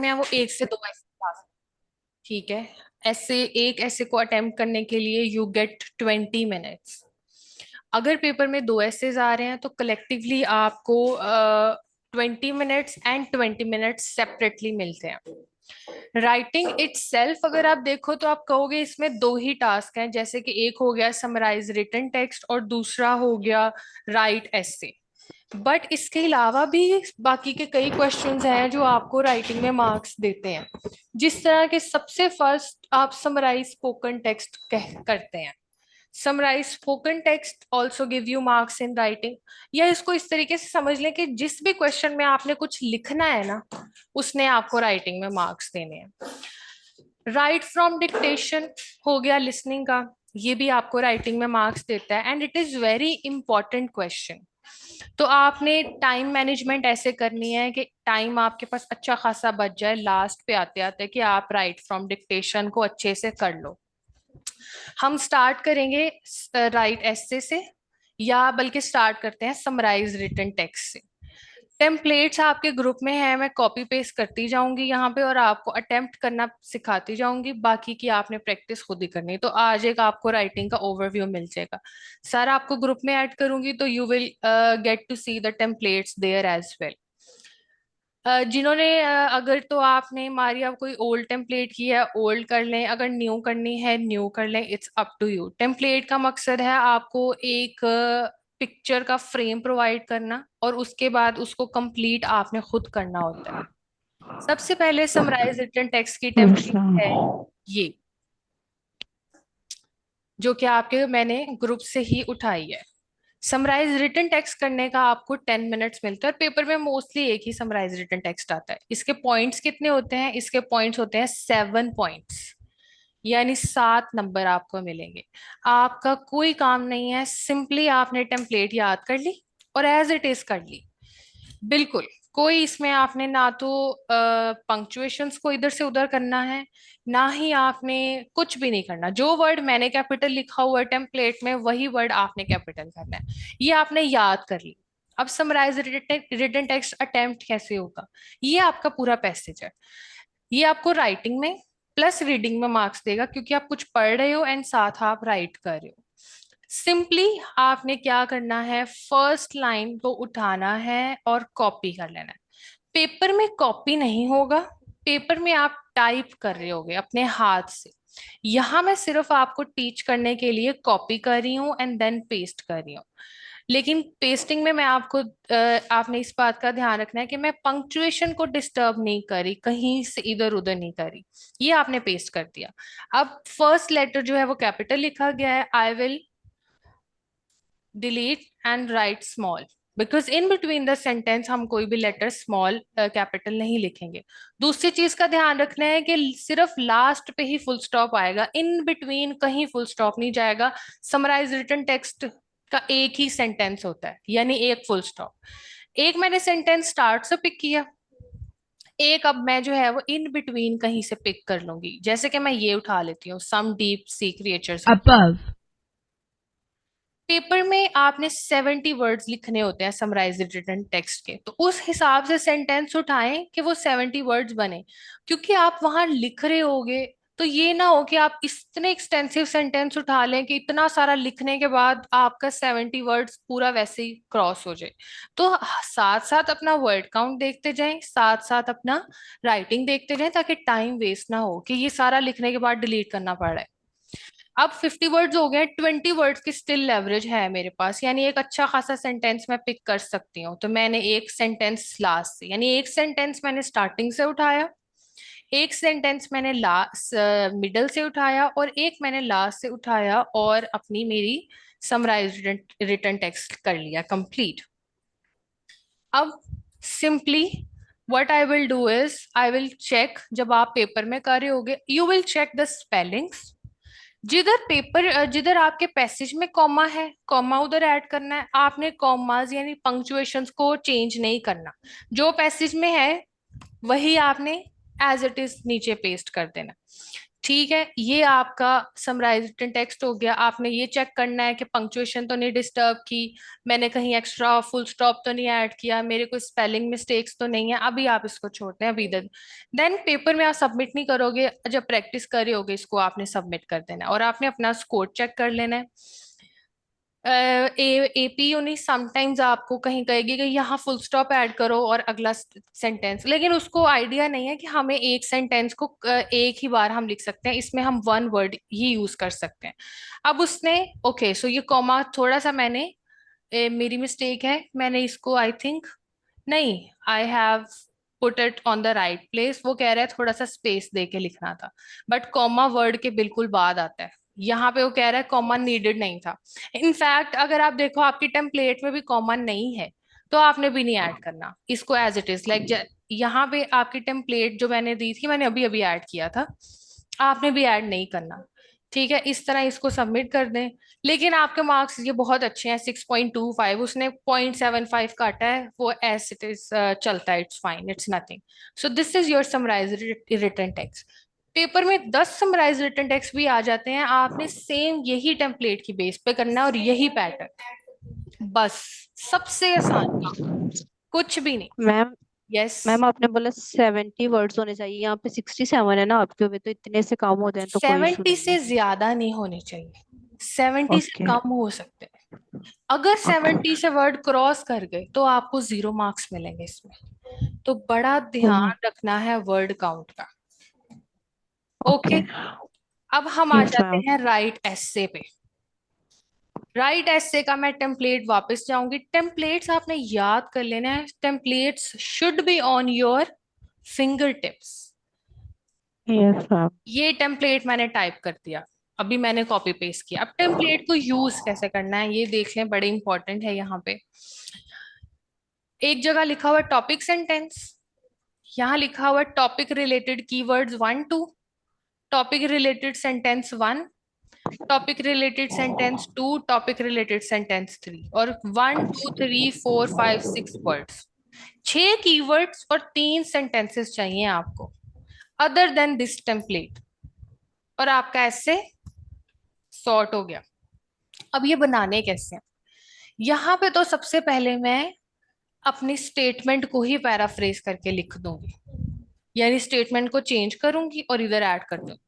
में है वो 1 से 2 ऐसे। ठीक है। ऐसे एक ऐसे को अटेम्प्ट करने के लिए यू गेट 20 मिनट्स। अगर पेपर में 2 ऐसेज आ रहे हैं तो कलेक्टिवली आपको 20 मिनट्स एंड 20 मिनट्स सेपरेटली मिलते हैं। राइटिंग इटसेल्फ अगर आप देखो तो आप कहोगे इसमें 2 ही टास्क हैं, जैसे कि एक हो गया समराइज रिटन टेक्स्ट और दूसरा हो गया राइट एसे। बट इसके अलावा भी बाकी के कई क्वेश्चंस हैं जो आपको राइटिंग में मार्क्स देते हैं। जिस तरह के सबसे फर्स्ट आप समराइज स्पोकन टेक्स्ट कह करते हैं। Summarize spoken text also give you marks in writing. या इसको इस तरीके से समझ लें कि जिस भी क्वेश्चन में आपने कुछ लिखना है ना, उसने आपको राइटिंग में मार्क्स देने हैं। राइट फ्रॉम डिक्टेशन हो गया लिसनिंग का, ये भी आपको राइटिंग में मार्क्स देता है and it is very important question. तो आपने टाइम मैनेजमेंट ऐसे करनी है कि टाइम आपके पास अच्छा खासा बच जाए लास्ट पे आते आते कि आप राइट फ्रॉम डिक्टेशन को अच्छे से कर लो। हम स्टार्ट करेंगे राइट एसे से, या बल्कि स्टार्ट करते हैं समराइज रिटन टेक्स्ट से। टेम्पलेट्स आपके ग्रुप में है, मैं कॉपी पेस्ट करती जाऊंगी यहाँ पे और आपको अटेम्प्ट करना सिखाती जाऊंगी, बाकी की आपने प्रैक्टिस खुद ही करनी है। तो आज एक आपको राइटिंग का ओवरव्यू मिल जाएगा। सर आपको ग्रुप में ऐड करूंगी तो you will get to see the templates there as well. जिन्होंने अगर तो आपने मारिया कोई ओल्ड टेम्पलेट की है ओल्ड कर लें, अगर न्यू करनी है न्यू कर लें, it's up to you. Template का मकसद है आपको एक पिक्चर का फ्रेम प्रोवाइड करना और उसके बाद उसको कंप्लीट आपने खुद करना होता है। सबसे पहले समराइज रिटन टेक्स्ट की टेम्पलेट अच्छा। है ये, जो कि आपके मैंने ग्रुप से ही उठाई है। समराइज रिटन टेक्स्ट करने का आपको 10 मिनट्स मिलते हैं और पेपर में मोस्टली एक ही समराइज रिटन टेक्स्ट आता है। इसके पॉइंट्स कितने होते हैं? इसके पॉइंट्स होते हैं 7 पॉइंट्स, यानी 7 नंबर आपको मिलेंगे। आपका कोई काम नहीं है, सिंपली आपने टेम्पलेट याद कर ली और एज इट इज कर ली। बिल्कुल कोई इसमें आपने ना तो पंक्चुएशंस को इधर से उधर करना है, ना ही आपने कुछ भी नहीं करना। जो वर्ड मैंने कैपिटल लिखा हुआ है टेम्पलेट में वही वर्ड आपने कैपिटल करना है। ये आपने याद कर ली। अब समराइज रिटन टेक्स्ट अटेम्प्ट कैसे होगा? ये आपका पूरा पैसेज है। ये आपको राइटिंग में प्लस रीडिंग में मार्क्स देगा, क्योंकि आप कुछ पढ़ रहे हो एंड साथ आप राइट कर रहे हो। सिंपली आपने क्या करना है, फर्स्ट लाइन को उठाना है और कॉपी कर लेना है। पेपर में कॉपी नहीं होगा, पेपर में आप टाइप कर रहे होगे अपने हाथ से। यहां मैं सिर्फ आपको टीच करने के लिए कॉपी कर रही हूँ एंड देन पेस्ट कर रही हूँ। लेकिन पेस्टिंग में मैं आपको आपने इस बात का ध्यान रखना है कि मैं पंक्चुएशन को डिस्टर्ब नहीं करी, कहीं से इधर उधर नहीं करी। ये आपने पेस्ट कर दिया। अब फर्स्ट लेटर जो है वो कैपिटल लिखा गया है, I will delete and right small, because in between the sentence हम कोई भी लेटर स्मॉल कैपिटल नहीं लिखेंगे। दूसरी चीज का ध्यान रखना है कि सिर्फ लास्ट पे ही फुल स्टॉप आएगा, इन बिटवीन कहीं फुल स्टॉप नहीं जाएगा। समराइज रिटन टेक्स्ट का एक ही सेंटेंस होता है, यानी एक फुल स्टॉप। एक मैंने सेंटेंस स्टार्ट से पिक किया, एक अब मैं जो है वो इन बिटवीन कहीं से पिक कर लूंगी। जैसे कि मैं ये उठा लेती हूँ, some deep sea creatures. above. Paper में आपने 70 वर्ड्स लिखने होते हैं समराइज रिटन टेक्स्ट के, तो उस हिसाब से सेंटेंस उठाएं कि वो 70 वर्ड्स बने। क्योंकि आप वहां लिख रहे होगे तो ये ना हो कि आप इतने एक्सटेंसिव सेंटेंस उठा लें कि इतना सारा लिखने के बाद आपका 70 वर्ड्स पूरा वैसे ही क्रॉस हो जाए। तो साथ साथ अपना वर्ड काउंट देखते जाएं, साथ साथ अपना राइटिंग देखते जाएं, ताकि टाइम वेस्ट ना हो कि ये सारा लिखने के बाद डिलीट करना पड़ रहा है। अब 50 वर्ड्स हो गए, 20 वर्ड्स की स्टिल लेवरेज है मेरे पास, यानी एक अच्छा खासा सेंटेंस मैं पिक कर सकती हूँ। तो मैंने एक सेंटेंस लास्ट से, यानी एक सेंटेंस मैंने स्टार्टिंग से उठाया, एक सेंटेंस मैंने लास्ट मिडल से उठाया और एक मैंने लास्ट से उठाया और अपनी मेरी समराइज रिटन टेक्स्ट कर लिया कंप्लीट। अब simply what I will do is I will check, जब आप पेपर में कर रहे होगे you will check the spellings. जिधर आपके पैसेज में कॉमा है, कॉमा उधर ऐड करना है आपने। कॉमास यानी पंक्चुएशंस को चेंज नहीं करना, जो पैसेज में है वही आपने एज इट इज नीचे पेस्ट कर देना। ठीक है, ये आपका समराइज रिटन टेक्स्ट हो गया। आपने ये चेक करना है कि पंक्चुएशन तो नहीं डिस्टर्ब की, मैंने कहीं एक्स्ट्रा फुल स्टॉप तो नहीं ऐड किया, मेरे कोई स्पेलिंग मिस्टेक्स तो नहीं है। अभी आप इसको छोड़ते हैं, अभी देन पेपर में आप सबमिट नहीं करोगे, जब प्रैक्टिस कर रहे होगे इसको आपने सबमिट कर देना है और आपने अपना स्कोर चेक कर लेना है। एपी यूनि समटाइम्स आपको कहीं कहेगी कि यहाँ फुल स्टॉप ऐड करो और अगला सेंटेंस, लेकिन उसको आइडिया नहीं है कि हमें एक सेंटेंस को एक ही बार हम लिख सकते हैं, इसमें हम वन वर्ड ही यूज कर सकते हैं। अब उसने ओके सो ये कॉमा थोड़ा सा मैंने मेरी मिस्टेक है, मैंने इसको आई थिंक नहीं, I have put it on the right place. वो कह रहा है थोड़ा सा स्पेस दे के लिखना था, बट कॉमा वर्ड के बिल्कुल बाद आता है। यहाँ पे वो कह रहा है कॉमा नीडेड नहीं था। इनफैक्ट अगर आप देखो आपकी टेम्पलेट में भी कॉमा नहीं है तो आपने भी नहीं ऐड करना इसको, एज इट इज लाइक यहाँ पे आपकी टेम्पलेट जो मैंने दी थी मैंने अभी अभी ऐड किया था, आपने भी ऐड नहीं करना। ठीक है, इस तरह इसको सबमिट कर दें। लेकिन आपके मार्क्स ये बहुत अच्छे हैं, 6.25, उसने 0.75 काटा है, वो एज इट इज चलता है, it's fine, it's nothing. So this is your summarize written text. Paper में 10 समराइज रिटन टेक्स्ट भी आ जाते हैं, आपने सेम यही टेम्पलेट की बेस पे करना है और यही पैटर्न, बस सबसे आसान काम, कुछ भी नहीं। मैम यस, मैम आपने बोला 70 वर्ड्स होने चाहिए, यहाँ पे 67 है ना आपके हुए, तो इतने से काम हो जाए तो कोई इशू 70 नहीं से है। ज्यादा नहीं होने चाहिए, 70 से ओके। कम हो सकते हैं। अगर ओके। 70 से वर्ड क्रॉस कर गए तो आपको 0 मार्क्स मिलेंगे इसमें, तो बड़ा ध्यान रखना है वर्ड काउंट का। Okay, okay. अब हम आ यस जाते मैम। हैं राइट एस्से पे। राइट एस्से का मैं टेम्पलेट वापस जाऊंगी, टेम्पलेट्स आपने याद कर लेना है, templates should be on your finger tips. Yes ma'am. ये टेम्पलेट मैंने टाइप कर दिया, अभी मैंने कॉपी पेस्ट किया। अब टेम्पलेट को यूज कैसे करना है ये देख लें, बड़े इंपॉर्टेंट है यहाँ पे। एक जगह लिखा हुआ टॉपिक सेंटेंस, यहाँ लिखा हुआ topic related keywords 1 2, topic related sentence 1, topic related sentence 2, topic related sentence 3, और 1 2 3 4 5 6 वर्ड्स, 6 कीवर्ड्स और 3 सेंटेंसेस चाहिए आपको, अदर देन दिस टेम्पलेट, और आपका ऐसे सॉर्ट हो गया। अब ये बनाने कैसे हैं, यहाँ पे तो सबसे पहले मैं अपनी स्टेटमेंट को ही पैराफ्रेज करके लिख दूंगी, यानी स्टेटमेंट को चेंज करूंगी और इधर ऐड कर दूंगी।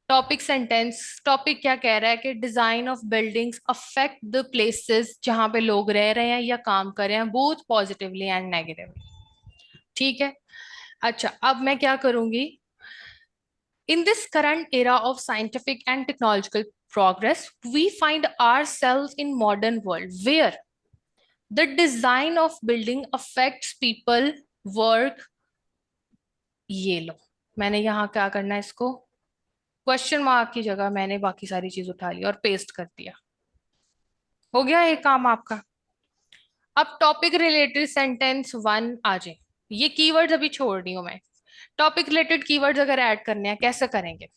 टॉपिक सेंटेंस, टॉपिक क्या कह रहा है कि design of buildings affect the places जहां पे लोग रह रहे हैं या काम कर रहे हैं, बोथ पॉजिटिवली एंड नेगेटिवली। ठीक है, अच्छा अब मैं क्या करूंगी, in this current era of scientific and technological progress, we find ourselves in modern world where the design of building affects people, work। ये लो, मैंने यहाँ क्या करना है, इसको क्वेश्चन मार्क की जगह मैंने बाकी सारी चीज उठा ली और पेस्ट कर दिया, हो गया एक काम आपका। अब टॉपिक रिलेटेड सेंटेंस 1 आ जाए, ये कीवर्ड्स अभी छोड़ रही हूँ मैं। टॉपिक रिलेटेड कीवर्ड्स अगर ऐड करने हैं कैसे करेंगे,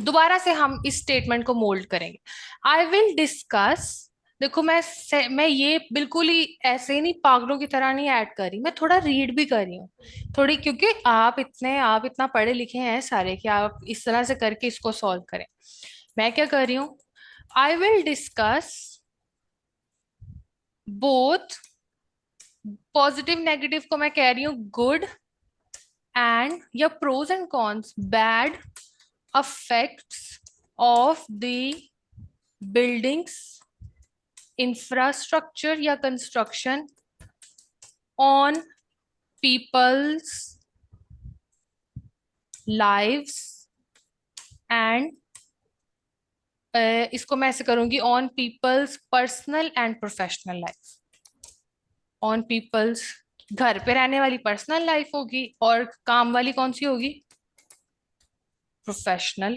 दोबारा से हम इस स्टेटमेंट को मोल्ड करेंगे। आई विल डिस्कस, देखो मैं ये बिल्कुल ही ऐसे नहीं पागलों की तरह नहीं ऐड कर रही, मैं थोड़ा रीड भी कर रही हूँ थोड़ी, क्योंकि आप इतना पढ़े लिखे हैं सारे कि आप इस तरह से करके इसको सॉल्व करें। मैं क्या कर रही हूँ, I will discuss both, positive negative को मैं कह रही हूँ गुड एंड, या pros and cons, bad effects of the buildings, infrastructure या construction on people's lives and इसको मैं ऐसे करूंगी, on people's personal and professional life. On people's घर पे रहने वाली पर्सनल लाइफ होगी, और काम वाली कौन सी होगी, प्रोफेशनल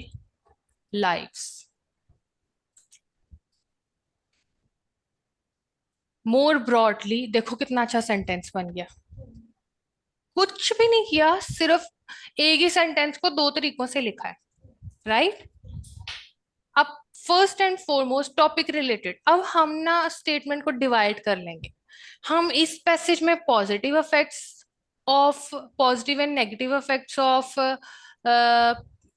लाइफ्स। मोर ब्रॉडली देखो कितना अच्छा सेंटेंस बन गया, कुछ भी नहीं किया, सिर्फ एक ही सेंटेंस को दो तरीकों से लिखा है, राइट। अब first and foremost topic related, अब हम ना स्टेटमेंट को डिवाइड कर लेंगे। हम इस पैसेज में positive effects of, positive and negative effects of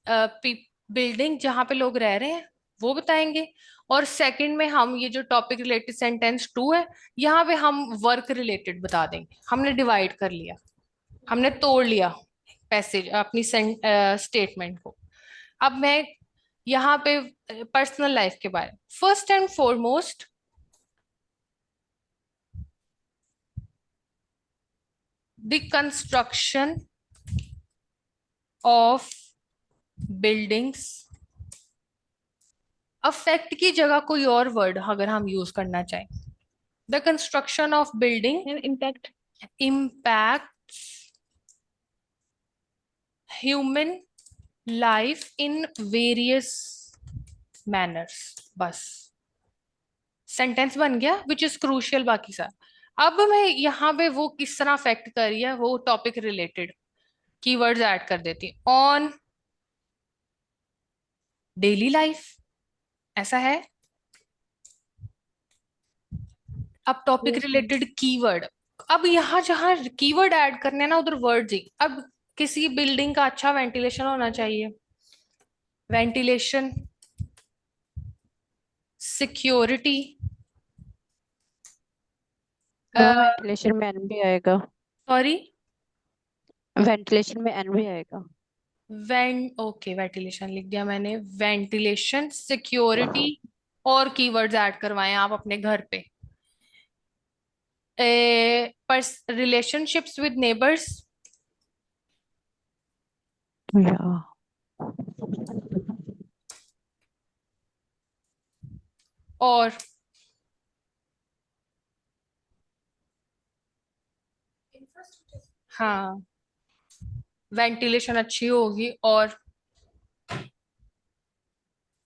building जहाँ पे लोग रह रहे हैं वो बताएंगे। और सेकंड में हम ये जो टॉपिक रिलेटेड सेंटेंस टू है, यहाँ पे हम वर्क रिलेटेड बता देंगे। हमने डिवाइड कर लिया, हमने तोड़ लिया पैसेज अपनी स्टेटमेंट को। अब मैं यहाँ पे पर्सनल लाइफ के बारे में, first and foremost the construction of buildings, affect की जगह कोई और वर्ड अगर हम यूज करना चाहें, the construction of building impact. impacts human life in various manners। बस सेंटेंस बन गया, विच इज क्रूशियल। बाकी सारा अब मैं यहाँ पे वो किस तरह अफेक्ट कर रही है वो टॉपिक रिलेटेड कीवर्ड्स ऐड कर देती हूँ। ऑन डेली लाइफ, ऐसा है। अब topic yes ma'am. Related keyword, अब यहाँ जहाँ कीवर्ड ऐड करने हैं ना उधर वर्ड ही। अब किसी बिल्डिंग का अच्छा वेंटिलेशन होना चाहिए, वेंटिलेशन, सिक्योरिटी, वेंटिलेशन में एन भी आएगा। सॉरी वेंटिलेशन में एन भी आएगा। ओके वेंटिलेशन लिख दिया मैंने, वेंटिलेशन, सिक्योरिटी और कीवर्ड्स ऐड करवाएं आप अपने घर पे। रिलेशनशिप्स विद नेबर्स, या और हाँ वेंटिलेशन अच्छी होगी, और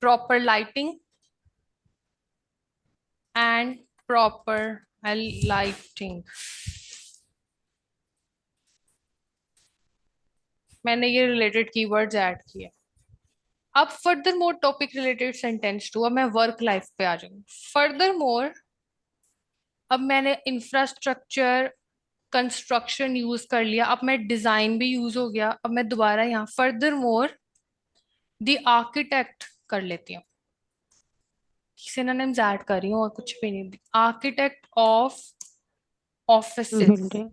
proper lighting and proper lighting. मैंने ये रिलेटेड कीवर्ड्स ऐड किए। अब further more topic related sentence to, अब मैं वर्क लाइफ पे आ जाऊंगी। फर्दर मोर, अब मैंने इंफ्रास्ट्रक्चर कंस्ट्रक्शन यूज कर लिया, अब मैं डिजाइन भी यूज हो गया। अब मैं दोबारा यहाँ फर्दर मोर द आर्किटेक्ट कर लेती हूँ, सिनोनिम्स ऐड कर रही हूँ और कुछ भी नहीं। Architect of offices, building.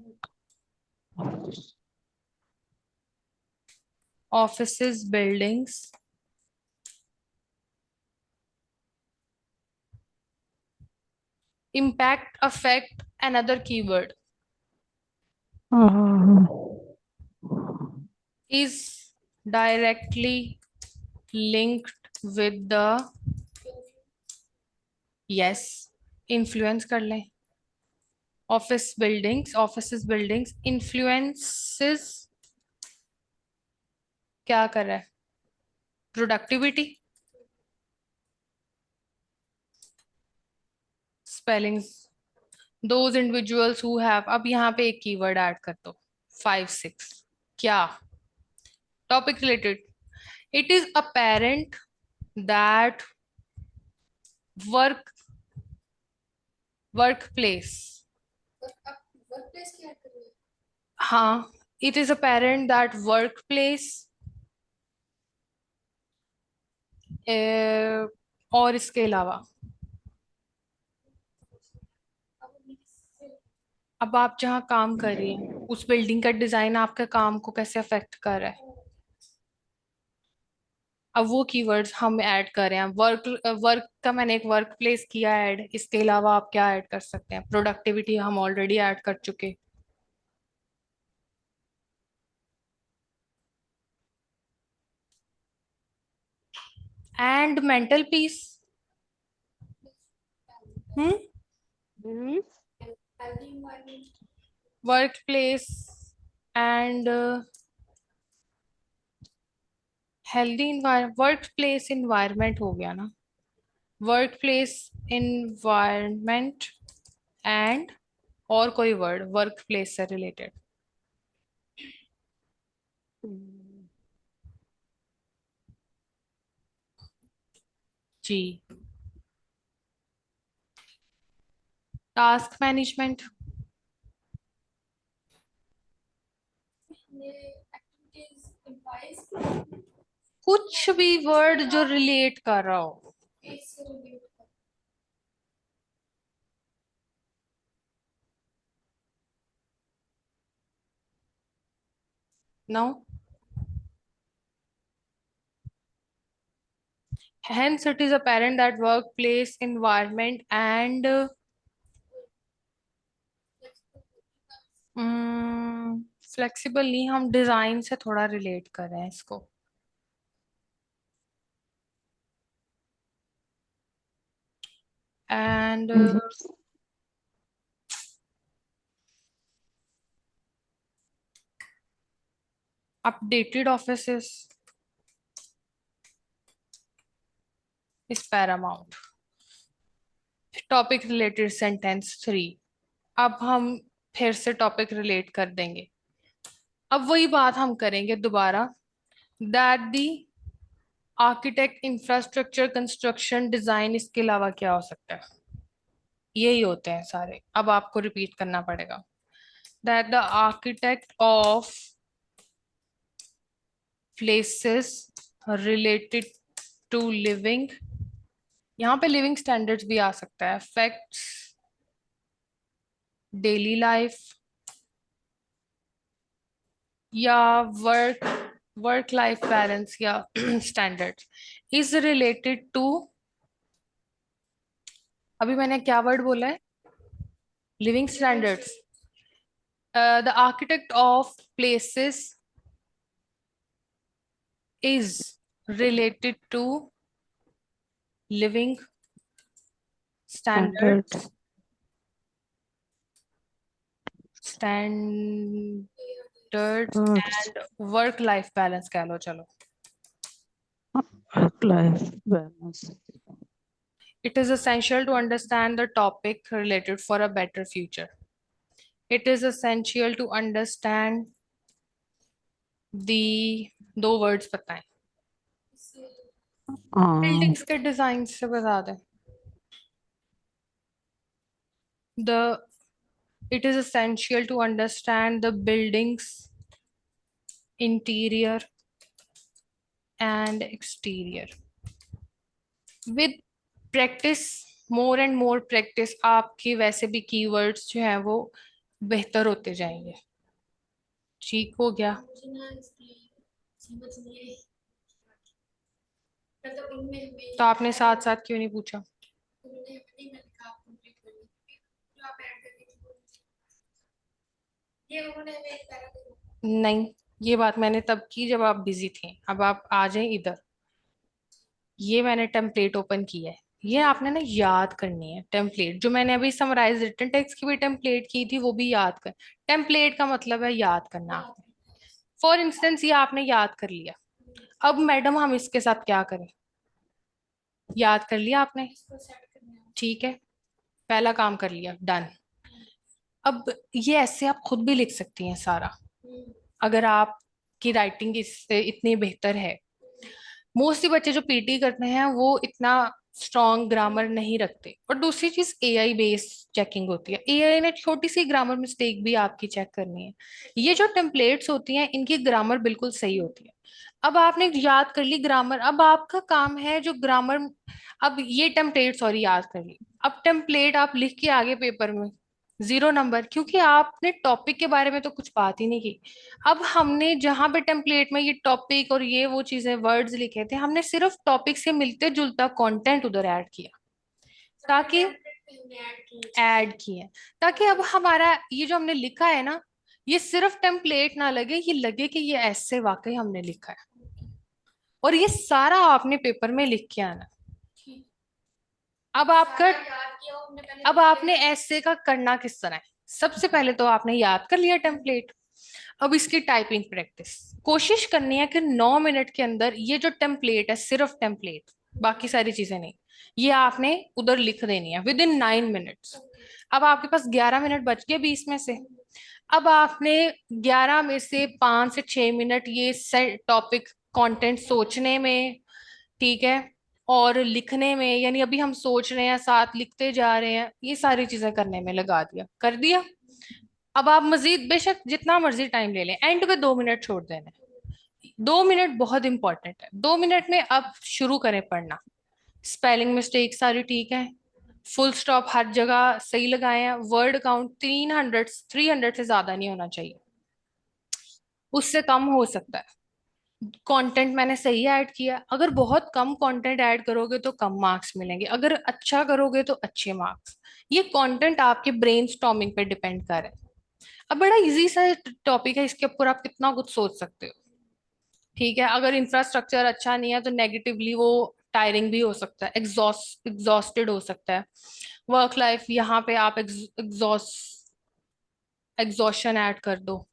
Offices buildings, impact affect another keyword is directly linked with the, yes, influence कर लें, ऑफिस बिल्डिंग्स इन्फ्लुएंसेस, क्या कर रहा है, productivity, spellings, those individuals who have. अब यहाँ पे एक कीवर्ड ऐड कर दो, 5 6, क्या, topic related, it is apparent that work work place, हाँ, it is apparent that work place, और इसके अलावा अब आप जहाँ काम कर रही हैं उस बिल्डिंग का डिजाइन आपके काम को कैसे अफेक्ट कर रहा है, अब वो कीवर्ड्स हम ऐड कर रहे हैं। वर्क वर्क का मैंने एक वर्क प्लेस किया ऐड, इसके अलावा आप क्या ऐड कर सकते हैं, प्रोडक्टिविटी हम ऑलरेडी ऐड कर चुके। And mental peace, hmm, hmm. Workplace and healthy workplace environment हो गया ना, वर्क प्लेस इन्वायरमेंट एंड और कोई वर्ड वर्क प्लेस से रिलेटेड। जी, टास्क मैनेजमेंट, कुछ भी वर्ड जो रिलेट कर रहा हो। No, hence it is apparent that workplace environment and flexible नहीं, हम डिजाइन से थोड़ा रिलेट कर रहे हैं इसको। And updated offices is paramount। Topic related sentence 3। अब हम फिर से टॉपिक रिलेट कर देंगे। अब वही बात हम करेंगे दोबारा, that the architect infrastructure construction design, इसके अलावा क्या हो सकता है? यही होते हैं सारे। अब आपको रिपीट करना पड़ेगा, that the architect of places related to living, यहाँ पे लिविंग स्टैंडर्ड्स भी आ सकता है, फैक्ट्स डेली लाइफ या वर्क वर्क लाइफ बैलेंस या स्टैंडर्ड्स इज रिलेटेड टू, अभी मैंने क्या वर्ड बोला है? Living standards. The architect of places is related to living standard. Standards, standards and work life balance कह लो, चलो। Work life balance. It is essential to understand the topic related for a better future. It is essential to understand the, दो words बताएं, buildings के design से बता दें। The it is essential to understand the building's interior and exterior. With practice, more and more practice, आपके वैसे भी keywords जो हैं वो बेहतर होते जाएंगे। ठीक हो गया? तो आपने साथ साथ क्यों नहीं पूछा? नहीं, ये बात मैंने तब की जब आप बिजी थे। अब आप आ जाएं इधर। ये मैंने टेम्पलेट ओपन किया है, ये आपने ना याद करनी है टेम्पलेट। जो मैंने अभी समराइज रिटन टेक्स्ट की भी टेम्पलेट की थी वो भी याद कर। टेम्पलेट का मतलब है याद करना। फॉर इंस्टेंस ये आपने याद कर लिया, अब मैडम हम इसके साथ क्या करें? याद कर लिया आपने, ठीक है, पहला काम कर लिया, डन। अब ये ऐसे आप खुद भी लिख सकती हैं सारा, अगर आपकी राइटिंग इससे इतनी बेहतर है। मोस्टली बच्चे जो पीटी करते हैं वो इतना स्ट्रॉन्ग ग्रामर नहीं रखते। और दूसरी चीज एआई बेस्ड चेकिंग होती है, एआई ने छोटी सी ग्रामर मिस्टेक भी आपकी चेक करनी है। ये जो टेम्पलेट्स होती हैं इनकी ग्रामर बिल्कुल सही होती है। अब आपने याद कर ली ग्रामर, अब आपका काम है जो ग्रामर, अब ये टेम्पलेट सॉरी याद कर ली, अब टेम्पलेट आप लिख के आगे पेपर में 0 नंबर, क्योंकि आपने टॉपिक के बारे में तो कुछ बात ही नहीं की। अब हमने जहां पे टेम्पलेट में ये टॉपिक और ये वो चीजें वर्ड्स लिखे थे, हमने सिर्फ टॉपिक से मिलते जुलता कंटेंट उधर ऐड किया, ताकि ऐड किए, ताकि अब हमारा ये जो हमने लिखा है ना, ये सिर्फ टेम्पलेट ना लगे, ये लगे कि ये ऐसे वाकई हमने लिखा है। और ये सारा आपने पेपर में लिख के आना। अब आपका, अब आपने ऐसे का करना किस तरह है? सबसे पहले तो आपने याद कर लिया टेम्पलेट। अब इसकी टाइपिंग प्रैक्टिस कोशिश करनी है कि 9 मिनट के अंदर ये जो टेम्पलेट है, सिर्फ टेम्पलेट, बाकी सारी चीजें नहीं, ये आपने उधर लिख देनी है विद इन 9 मिनट्स। अब आपके पास 11 मिनट बच गए 20 में से। अब आपने 11 में से 5 से 6 मिनट ये टॉपिक कंटेंट सोचने में, ठीक है, और लिखने में, यानी अभी हम सोच रहे हैं साथ लिखते जा रहे हैं, ये सारी चीजें करने में लगा दिया, कर दिया। अब आप मजीद बेशक जितना मर्जी टाइम ले लें, एंड पे 2 मिनट छोड़ देना है। 2 मिनट बहुत इंपॉर्टेंट है। 2 मिनट में अब शुरू करें पढ़ना। स्पेलिंग मिस्टेक सारी ठीक है, फुल स्टॉप हर जगह सही लगाए हैं, वर्ड काउंट 300 से ज्यादा नहीं होना चाहिए, उससे कम हो सकता है। कंटेंट मैंने सही ऐड किया, अगर बहुत कम कंटेंट ऐड करोगे तो कम मार्क्स मिलेंगे, अगर अच्छा करोगे तो अच्छे मार्क्स। ये कंटेंट आपके ब्रेन स्टॉर्मिंग पे डिपेंड कर रहा है। अब बड़ा इजी सा टॉपिक है, इसके ऊपर आप कितना कुछ सोच सकते हो। ठीक है, अगर इंफ्रास्ट्रक्चर अच्छा नहीं है तो नेगेटिवली वो टायरिंग भी हो सकता है, एग्जॉस्टेड हो सकता है। वर्क लाइफ, यहाँ पे आप एग्जॉशन ऐड कर दो।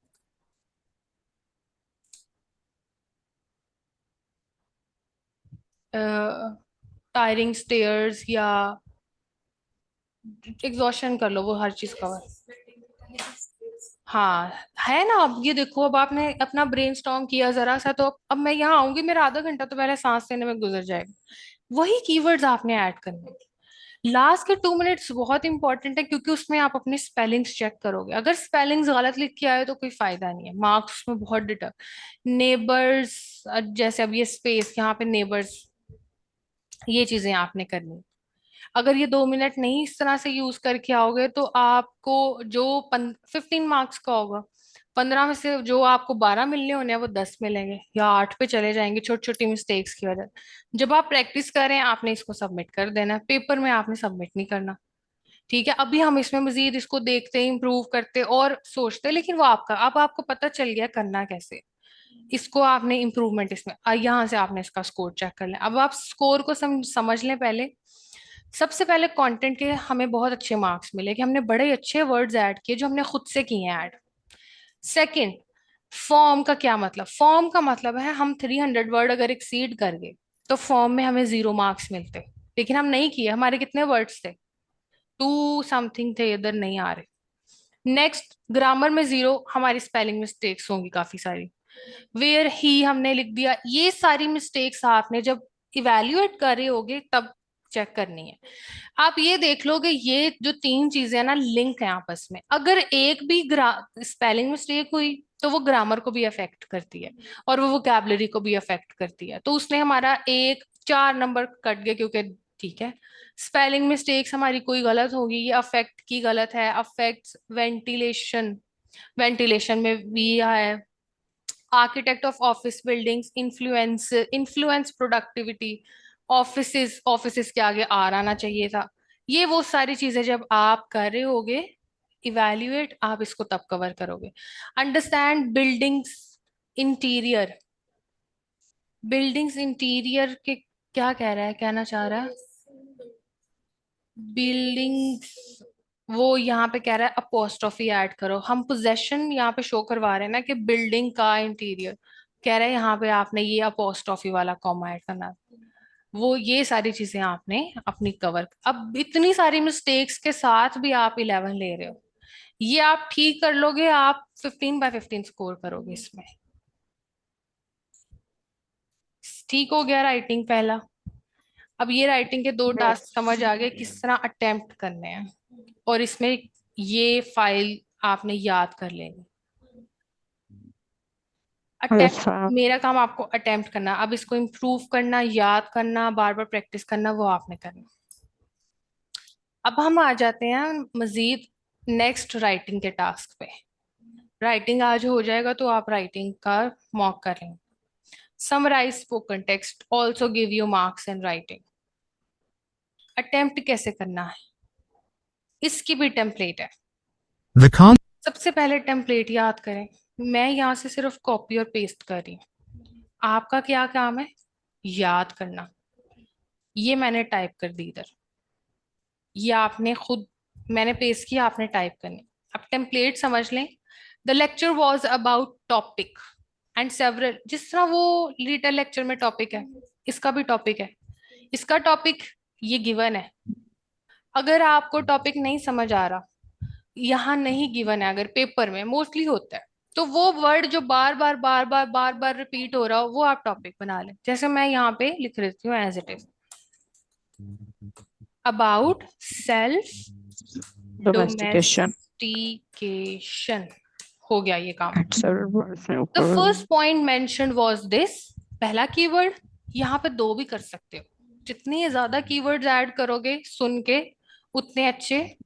टायरिंग स्टेयर्स या एग्जॉशन कर लो, वो हर चीज कवर। हाँ है ना। अब ये देखो, अब आपने अपना ब्रेनस्टॉर्म किया जरा सा, तो अब मैं यहाँ आऊंगी, मेरा आधा घंटा तो पहले सांस लेने में गुजर जाएगा। वही कीवर्ड्स आपने ऐड करने हैं। लास्ट के 2 मिनट्स बहुत इंपॉर्टेंट है, क्योंकि उसमें आप अपने स्पेलिंग्स चेक करोगे। अगर स्पेलिंग्स गलत लिख के आए तो कोई फायदा नहीं है, मार्क्स में बहुत डिटर। नेबर्स, जैसे अब ये स्पेस, यहाँ पे नेबर्स, ये चीजें आपने करनी। अगर ये 2 मिनट नहीं इस तरह से यूज करके आओगे तो आपको जो 15 मार्क्स का होगा, 15 में से जो आपको 12 मिलने होने हैं वो 10 मिलेंगे या 8 पे चले जाएंगे, छोटी छोटी मिस्टेक्स की वजह से। जब आप प्रैक्टिस करें आपने इसको सबमिट कर देना है, पेपर में आपने सबमिट नहीं करना। ठीक है, अभी हम इसमें मजीद इसको देखते इम्प्रूव करते और सोचते, लेकिन वो आपका, अब आपको पता चल गया करना कैसे। इसको आपने इम्प्रूवमेंट इसमें यहाँ से आपने इसका स्कोर चेक कर लें। अब आप स्कोर को समझ लें पहले। सबसे पहले कंटेंट के हमें बहुत अच्छे मार्क्स मिले कि हमने बड़े अच्छे वर्ड्स ऐड किए जो हमने खुद से किए हैं ऐड। सेकंड, फॉर्म का क्या मतलब? फॉर्म का मतलब है हम 300 वर्ड अगर एक्सीड कर गए तो फॉर्म में हमें 0 मार्क्स मिलते, लेकिन हम नहीं किए, हमारे कितने वर्ड्स थे, 2 समथिंग थे, इधर नहीं आ रहे। नेक्स्ट, ग्रामर में 0, हमारी स्पेलिंग मिस्टेक्स होंगी काफी सारी। वेयर ही हमने लिख दिया, ये सारी मिस्टेक्स आपने जब इवेल्युएट कर रहे होगे तब चेक करनी है। आप ये देख लोगे, ये जो 3 चीजें हैं ना, लिंक है आपस में। अगर एक भी स्पेलिंग मिस्टेक हुई तो वो ग्रामर को भी अफेक्ट करती है और वो वोकैबलरी को भी अफेक्ट करती है, तो उसने हमारा 4 नंबर कट गए, क्योंकि ठीक है, स्पेलिंग मिस्टेक्स हमारी कोई गलत होगी, ये अफेक्ट की गलत है, अफेक्ट्स वेंटिलेशन, वेंटिलेशन में भी है। Architect of office buildings, influence productivity, offices के आगे आर आना चाहिए था। ये वो सारी चीजें जब आप कर रहे होगे इवैल्यूएट, आप इसको तब कवर करोगे। Understand buildings interior, buildings interior के क्या कह रहा है, कहना चाह रहा है बिल्डिंग्स, वो यहाँ पे कह रहा है अपोस्ट्रोफी ऐड करो। हम पोजेशन यहाँ पे शो करवा रहे हैं ना कि बिल्डिंग का इंटीरियर, कह रहा है यहाँ पे आपने ये अपोस्ट्रोफी वाला कॉमा ऐड करना। वो ये सारी चीजें आपने अपनी कवर, अब इतनी सारी मिस्टेक्स के साथ भी आप 11 ले रहे हो, ये आप ठीक कर लोगे, आप 15/15 स्कोर करोगे इसमें। ठीक हो गया राइटिंग पहला। अब ये राइटिंग के 2 टास्क यस। समझ आ गए किस तरह अटेम्प्ट करने हैं, और इसमें ये फाइल आपने याद कर लेनी। Yes attempt, ma'am. मेरा काम आपको अटेम्प्ट करना, अब इसको इम्प्रूव करना, याद करना, बार बार प्रैक्टिस करना, वो आपने करना। अब हम आ जाते हैं मजीद नेक्स्ट राइटिंग के टास्क पे। राइटिंग आज हो जाएगा तो आप राइटिंग का मॉक करें। Summarize spoken text also give you marks in writing. Attempt कैसे करना है, इसकी भी टेम्पलेट है। The con सबसे पहले टेम्पलेट याद करें। मैं यहाँ से सिर्फ कॉपी और पेस्ट कर रही हूँ, आपका क्या काम है, याद करना। ये मैंने टाइप कर दी इधर, ये आपने खुद, मैंने पेस्ट किया, आपने टाइप करनी। अब टेम्पलेट समझ लें। The lecture was about topic and several, जिस तरह वो लिटिल लेक्चर में टॉपिक है, इसका भी टॉपिक है। इसका टॉपिक ये गिवन है। अगर आपको टॉपिक नहीं समझ आ रहा, यहाँ नहीं गिवन है, अगर पेपर में मोस्टली होता है, तो वो वर्ड जो बार बार रिपीट हो रहा हो वो आप टॉपिक बना लें। जैसे मैं यहाँ पे लिख देती हूँ as it is, about self domestication. Domestication हो गया ये काम। natural the first point mentioned was this, पहला कीवर्ड। यहाँ पे दो भी कर सकते हो, जितनी ज्यादा कीवर्ड्स ऐड करोगे सुन के उतने अच्छे।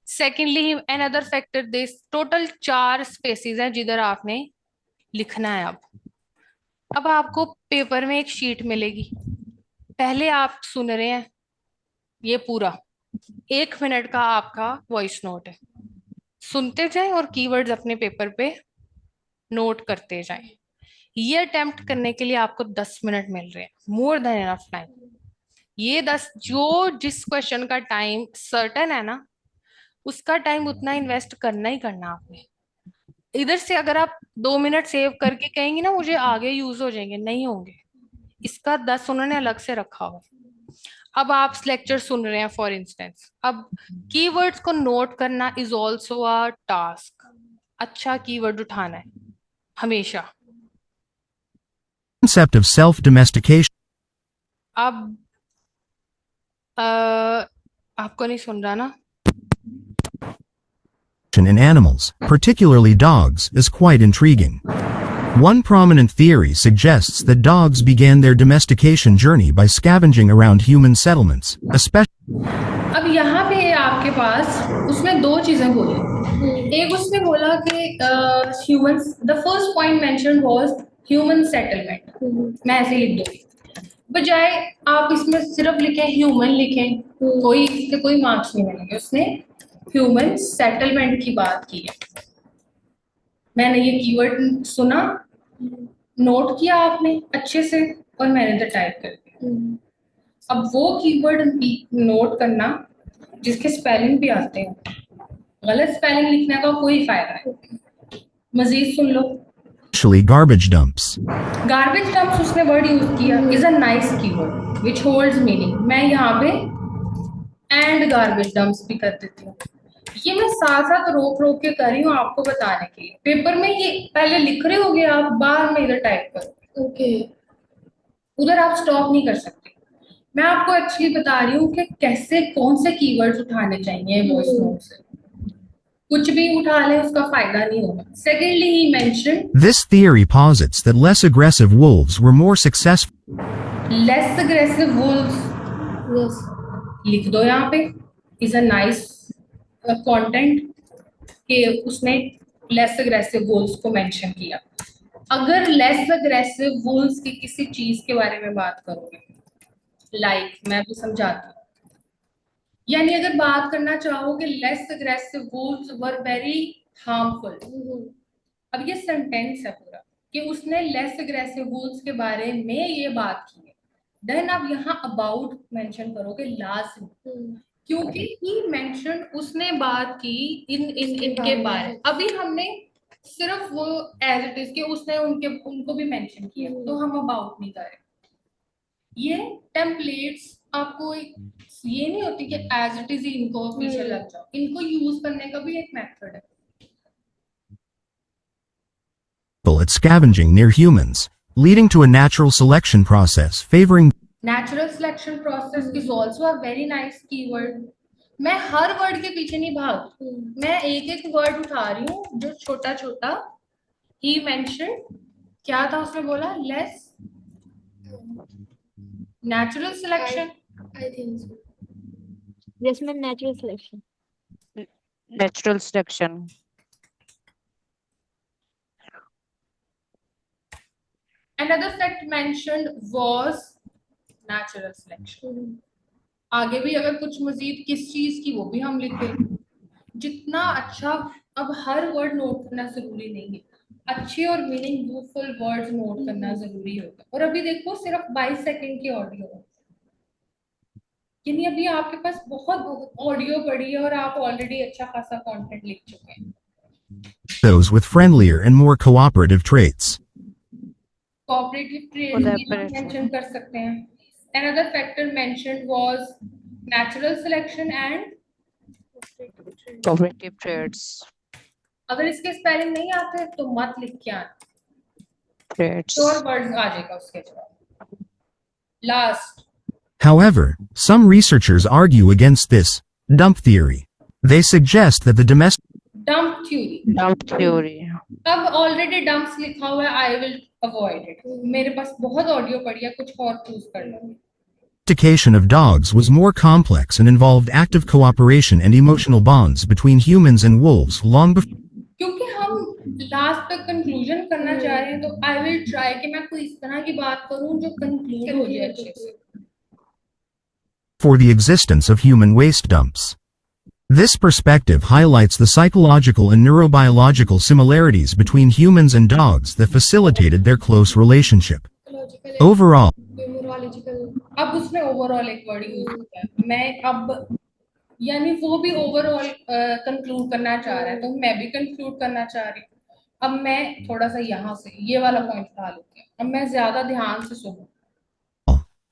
Secondly another factor this, total 4 species हैं जिधर आपने लिखना है। अब आपको पेपर में एक शीट मिलेगी, पहले आप सुन रहे हैं ये पूरा 1 मिनट का आपका वॉइस नोट है, सुनते जाएं और कीवर्ड्स अपने पेपर पे नोट करते जाएं। ये अटेम्प्ट करने के लिए आपको 10 मिनट मिल रहे हैं, मोर देन एनफ टाइम। ये 10 जो जिस क्वेश्चन का टाइम सर्टेन है ना, उसका टाइम उतना इन्वेस्ट करना ही करना आपने। इधर से अगर आप 2 मिनट सेव करके कहेंगे ना मुझे आगे यूज हो जाएंगे, नहीं होंगे। इसका 10 उन्होंने अलग से रखा हुआ। अब आप लेक्चर सुन रहे हैं फॉर इंस्टेंस, अब कीवर्ड्स को नोट करना इज ऑल्सो अ टास्क। अच्छा कीवर्ड उठाना है हमेशा। Concept of self-domestication अब आपको नहीं सुन रहा ना? in animals, particularly dogs, is quite intriguing. One prominent theory suggests that dogs began their domestication journey by scavenging around human settlements, especially अब यहाँ पे आपके पास उसने दो चीजें बोली। एक उसने बोला कि humans, the first point mentioned was human settlement. मैं ऐसे लिख दूंगी, बजाय आप इसमें सिर्फ लिखें ह्यूमन लिखें, कोई इसके कोई मार्क्स नहीं मिलेंगे। उसने ह्यूमन सेटलमेंट की बात की है। मैंने ये कीवर्ड सुना, नोट किया आपने अच्छे से, और मैंने तो टाइप कर दिया। अब वो कीवर्ड नोट करना जिसके स्पेलिंग भी आते हैं, गलत स्पेलिंग लिखने का कोई फायदा है। मजीद सुन लो। garbage dumps. गार्बेज डंप्स उसने वर्ड यूज किया, is a nice keyword which holds meaning. मैं यहाँ पे एंड गार्बेज डंप्स भी कर देती हूँ। ये मैं साथ साथ रोक रोक के कर रही हूँ आपको बताने के लिए। पेपर में ये पहले लिख रहे होगे आप, बाद में इधर टाइप करो। ओके, उधर आप स्टॉप नहीं कर सकते। मैं आपको एक्चुअली बता रही हूँ कि कैसे कौन से कीवर्ड्स उठाने चाहिए वॉइस नोट से। कुछ भी उठा ले उसका फायदा नहीं होगा। Secondly, he mentioned This theory posits that less aggressive wolves were more successful. less aggressive wolves, yes, लिख दो यहाँ पे, is a nice content कि उसने less aggressive wolves को mention किया। अगर less aggressive wolves की किसी चीज के बारे में बात करोगे, like मैं भी समझाती हूँ, यानी अगर बात करना चाहोगे less aggressive Wolves were very harmful. अब ये सेंटेंस है पूरा कि उसने लेस अग्रेसिव वुल्व्स के बारे में ये बात की है। देन आप यहाँ अबाउट मेंशन करोगे लास्ट, क्योंकि ही मेंशन, उसने बात की इनके बारे। अभी हमने सिर्फ वो एज इट इज के उसने उनको भी मेंशन किया, तो हम अबाउट नहीं करें। ये टेम्पलेट्स आपको ये नहीं होती कि एज इट इज इनको पीछे लग जाओ, इनको यूज करने का भी एक मेथड है। At scavenging near humans, leading to a natural selection process favoring. Natural selection process is also a very nice keyword. मैं हर वर्ड के पीछे नहीं भागती, मैं एक एक वर्ड उठा रही हूँ जो छोटा छोटा। he mentioned, क्या था उसने बोला, less natural selection. I think so. yes ma'am, natural selection. Another fact mentioned was natural selection. आगे भी अगर कुछ मजीद किस चीज की वो भी हम लिखे, जितना अच्छा। अब हर वर्ड नोट करना जरूरी नहीं है, अच्छे और मीनिंगफुल वर्ड्स नोट करना जरूरी होगा। और अभी देखो सिर्फ 22 सेकंड की ऑडियो है, यानी अभी आपके पास बहुत ऑडियो पड़ी है और आप ऑलरेडी अच्छा खासा कंटेंट लिख चुके हैं। Those with friendlier and more cooperative traits. Cooperative traits mention कर सकते हैं। Another factor mentioned was natural selection and cooperative traits. अगर इसके स्पेलिंग नहीं आते तो मत लिख के आना, traits और वर्ड्स आ जाएगा उसके जवाब। Last, However, some researchers argue against this dump theory. They suggest that the dump theory. Dump theory. अब ऑलरेडी डंप्स लिखा हुआ है, आई विल अवॉइड इट। मेरे पास बहुत ऑडियो पड़ी है, कुछ और चूज कर लो। Domestication of dogs was more complex and involved active cooperation and emotional bonds between humans and wolves long before. क्योंकि हम लास्ट तक कंक्लूजन करना चाह रहे हैं, तो आई विल ट्राई कि मैं कोई इस तरह की बात करूं जो कंक्लूड हो जाए अच्छे से। For the existence of human waste dumps. This perspective highlights the psychological and neurobiological similarities between humans and dogs that facilitated their close relationship. Overall, अब उसने ओवरऑल एक वर्ड यूज किया, मैं अब यानी वो भी ओवरऑल कंक्लूड करना चाह रहा है, तो मैं भी कंक्लूड करना चाह रही हूँ। अब मैं थोड़ा सा यहाँ से ये वाला पॉइंट उठा लेती हूँ, अब मैं ज्यादा ध्यान से सुनूं।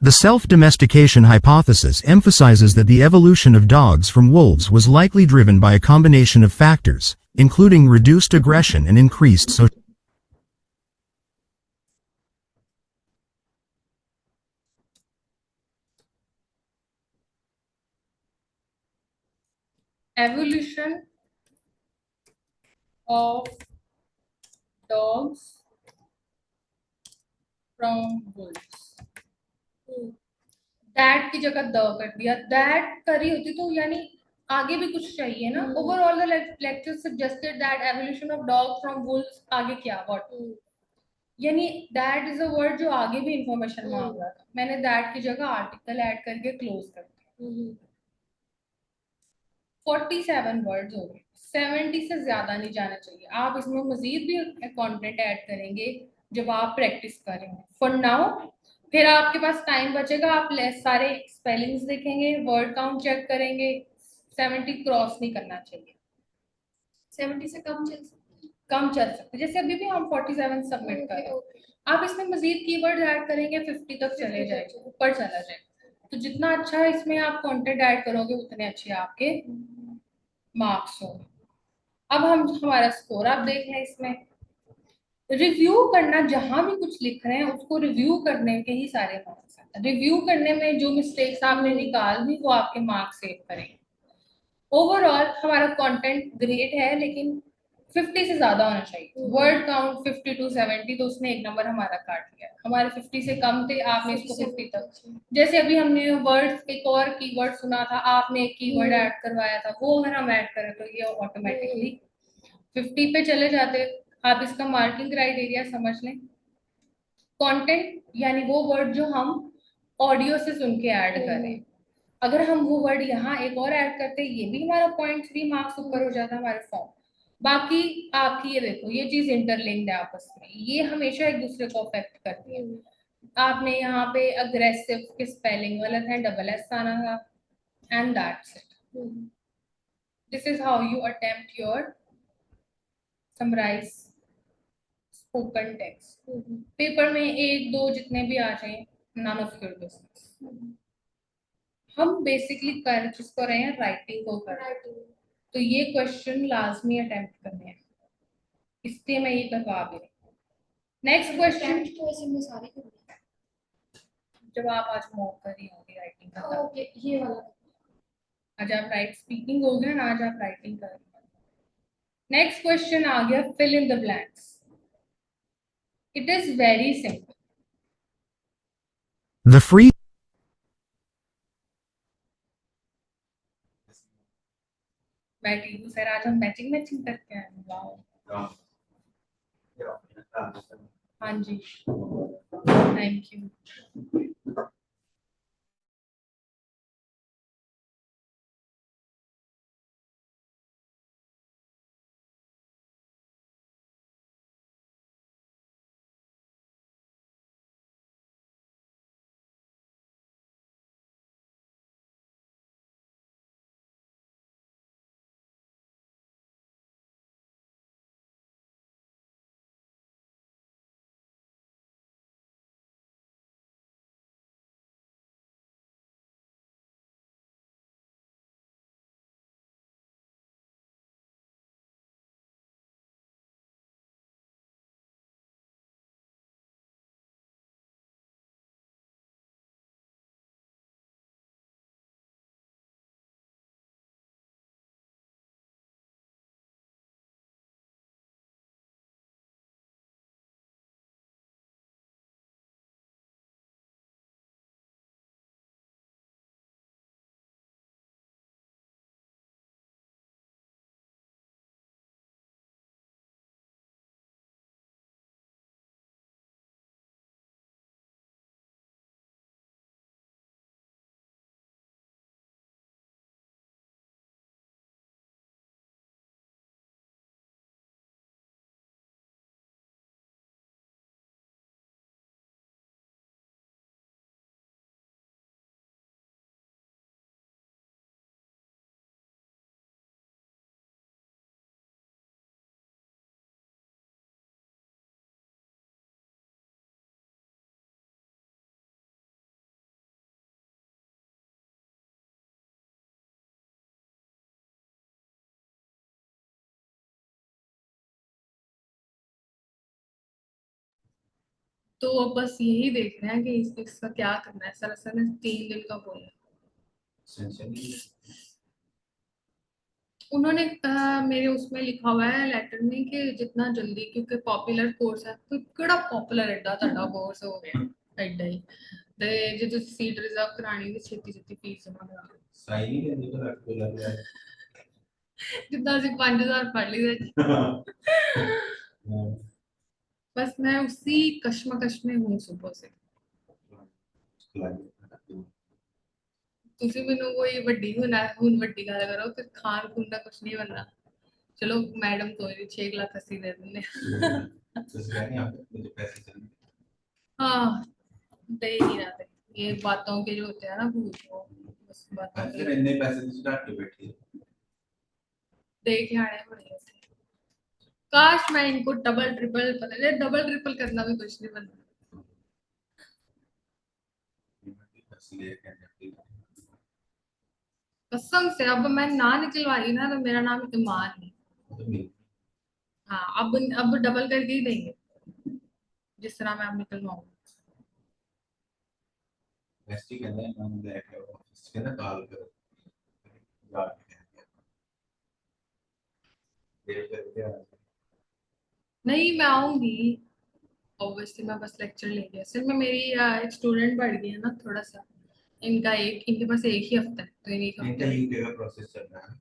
the self-domestication hypothesis emphasizes that the evolution of dogs from wolves was likely driven by a combination of factors, including reduced aggression and increased social. Evolution of dogs from wolves। That की जगह the कर दिया, that करी होती तो यानी आगे भी कुछ चाहिए ना। Overall the lecture suggested that evolution of dog from Wolves, आगे क्या व्हाट, यानी दैट इज अ वर्ड जो आगे भी इंफॉर्मेशन मांग रहा था। मैंने दैट की जगह आर्टिकल ऐड करके क्लोज कर दिया। 47 वर्ड्स हो गए, 70 से ज्यादा नहीं जाना चाहिए। आप इसमें मजीद भी कंटेंट ऐड करेंगे जब आप प्रैक्टिस करेंगे। फॉर नाउ फिर आपके पास टाइम बचेगा, आप सारे स्पेलिंग्स देखेंगे, वर्ड काउंट चेक करेंगे। 70 क्रॉस नहीं करना चाहिए, 70 से कम चल सकते, जैसे अभी भी हम 47 सबमिट कर रहे हैं। आप इसमें मजीद कीवर्ड ऐड करेंगे, 50 तक चले जाएगा, ऊपर चला जाएगा। तो जितना अच्छा इसमें आप कंटेंट ऐड करोगे उतने अच्छे आपके मार्क्स होंगे। अब हम हमारा स्कोर आप देख लें। इसमें रिव्यू करना, जहां भी कुछ लिख रहे हैं उसको रिव्यू करने के ही सारे मार्क्स हैं। रिव्यू करने में जो मिस्टेक्स आपने निकाल दी वो आपके मार्क्स सेव करेंगे। ओवरऑल हमारा कंटेंट ग्रेट है, लेकिन 50 से ज्यादा होना चाहिए। वर्ड काउंट 50 to 70, तो उसने एक नंबर हमारा काट लिया। हमारे 50 से कम थे, आपने इसको 50 तक। जैसे अभी हमने वर्ड, एक और कीवर्ड सुना था, आपने एक कीवर्ड ऐड करवाया था, वो अगर हम ऐड करें तो ये ऑटोमेटिकली 50 पे चले जाते। आप इसका मार्किंग क्राइटेरिया समझ लें। कंटेंट यानी वो वर्ड जो हम ऑडियो से सुन के ऐड करें। अगर हम वो वर्ड यहाँ एक और ऐड करते, ये भी हमारा 0.3 मार्क्स ऊपर हो जाता हमारे फॉर्म। बाकी आपकी ये देखो, ये चीज इंटरलिंक्ड है आपस में, ये हमेशा एक दूसरे को अफेक्ट करती है। आपने यहाँ पे अग्रेसिव के स्पेलिंग गलत है, डबल एस आना था, and that's it. This is how you attempt your summarize spoken text. Paper में एक दो जितने भी आ जाए, नन ऑफ योर बिजनेस। हम बेसिकली कर किसको रहे हैं, राइटिंग को कर रहे हैं। तो ये क्वेश्चन लाजमी अटेम्प्ट करने हैं, इसलिए मैं ये करवा भी रही हूँ। नेक्स्ट क्वेश्चन तो ऐसे में सारी जब आप आज मॉक कर रही होंगी राइटिंग का, ओके ये वाला आज आप राइट स्पीकिंग हो गया ना, आज आप राइटिंग कर रही हैं। नेक्स्ट क्वेश्चन आ गया, fill in the blanks. It is very simple. The free मैं ठीक हूँ सर, आज हम मैचिंग मैचिंग करके आए हैं। वाओ, हाँ जी, थैंक यू। तो अब बस यही देख रहे हैं कि इसका क्या करना है। सर ने 3 दिन का बोला। उन्होंने मेरे उसमें लिखा हुआ है लेटर में कि जितना जल्दी, क्योंकि पॉपुलर कोर्स है, तो केड़ा पॉपुलर एडा ਤੁਹਾਡਾ कोर्स हो गया एडा ही ते जे तुसी सीट रिजर्व करानी ते छेती छेती फीस जमा करा ਸਾਈ ਨਹੀਂ ਕਹਿੰਦੇ ਤਾਂ ਰੱਖ ਲੋ ਲੱਗ जितना ਅਸੀਂ 5000 पढ़ ली बस मैं उसी कश्मकश में हूँ सुबह से। ਤੁਸੀਂ ਮੈਨੂੰ ਕੋਈ ਵੱਡੀ ਹੁਣ ਵੱਡੀ ਗੱਲ ਕਰੋ ਕਿ ਖਾਣ ਖੂਨ ਦਾ ਕੁਝ ਨਹੀਂ बनना। चलो मैडम कोई नहीं 6 लाख 80 दे देंगे। ਤੁਸੀਂ ਕਹਿੰਦੇ आप मुझे पैसे चाहिए हाँ दे ही नहीं रहा। ये बातों के जो होते हैं ना भूत, वो बस बातों आज के फिर इतने पैसे ਤੁਸੀਂ ਢੱਕ ਕੇ बैठी देख आने पड़ेंगे। काश मैं इनको डबल ट्रिपल, पता नहीं डबल ट्रिपल करना भी कुछ नहीं बनता। पैसे लेके जाती कसम से अब मैं ना निकलवाई ना तो मेरा नाम ईमान है। तो मिल हाँ अब डबल करके ही देंगे जिस तरह मैं अब निकलवाऊंगी। वैसे ही कहते हैं हम लेके ऑफिस के ना कॉल करो जाके देर करके आ नहीं मैं आऊंगी ऑब्वियसली। मैं बस लेक्चर ले लिया सिर्फ। मैं मेरी एक स्टूडेंट बढ़ गई है ना थोड़ा सा। इनके पास एक ही हफ्ता है, तो एक हफ्ते इंटरव्यू का प्रोसेस चल रहा है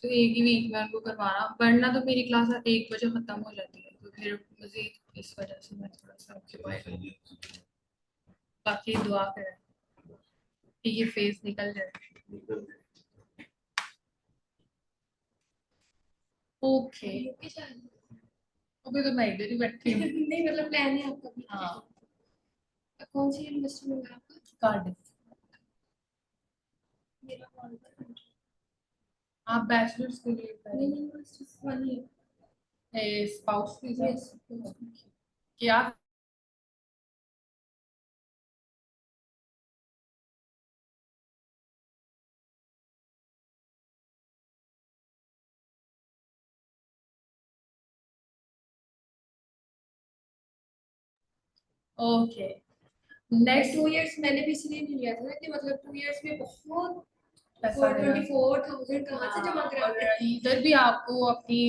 तो एक ही वीक में उनको करवाना। वरना तो मेरी क्लास 1 बजे खत्म हो जाती है, तो फिर मजीद इस वजह से मैं थोड़ा सा ऑक्यूपाइड। सही है बाकी दुआ करें कि ये फेज निकल जाए। निकल ओके अभी तो मैं इधर ही बैठी हूँ। नहीं मतलब प्लान है आपका भी। हाँ कौन सी यूनिवर्सिटी में है आपका? कार्डिफ। मेरा कौन सा? आप बैचलर्स के लिए नहीं यूनिवर्सिटी वन है। स्पाउस वीजा यस क्या? ओके नेक्स्ट 2 इयर्स मैंने भी इसलिए नहीं लिया था कि मतलब 2 इयर्स में बहुत पैसा है। 24,000 कहाँ से जमा और कराते इधर भी आपको अपनी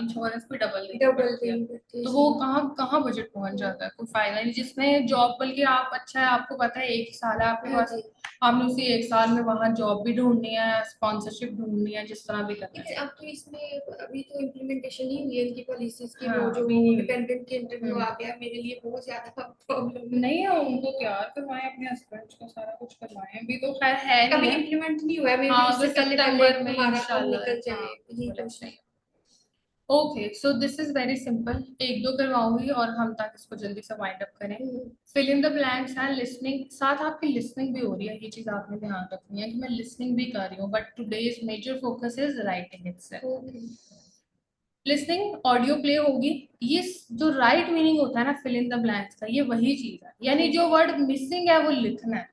इंश्योरेंस भी डबल डबल तो वो कहाँ कहाँ बजट पहुंच जाता है। कोई फायदा नहीं जिसमें जॉब, बल्कि आप अच्छा है आपको पता है 1 साल है आपके हाँ पास। जी। हमने उसी 1 साल में वहाँ जॉब भी ढूंढनी है, स्पॉन्सरशिप ढूंढनी है, जिस तरह भी करना लेकिन है। अब तो इसमें अभी तो इम्प्लीमेंटेशन नहीं हुई है इनकी पॉलिसीज की। हाँ, वो जो अभी नहीं हुई। डिपेंडेंट के इंटरव्यू आ गया मेरे लिए बहुत ज्यादा प्रॉब्लम नहीं है उनको तैयार करवाएं, अपने हस्बैंड को सारा कुछ करवाएं। अभी तो खैर है अभी नहीं है। इम्प्लीमेंट नहीं हुआ है। मे हाँ, भी इससे अगर पहले सितंबर में हमारा काम इंशाल्लाह, निकल जाए हाँ, यही बोला कोशिश। सही। Okay so this is very simple. 1-2 करवाऊंगी और हम तक इसको जल्दी से वाइंड अप करें। Fill in the blanks and listening, साथ आपकी लिसनिंग भी हो रही है। ये चीज आपने ध्यान रखनी है कि मैं लिसनिंग भी कर रही हूँ, but today's major focus is writing itself. Listening audio play होगी। ये जो राइट मीनिंग होता है ना फिल इन द ब्लैंक्स का, ये वही चीज है। यानी जो वर्ड मिसिंग है वो लिखना है।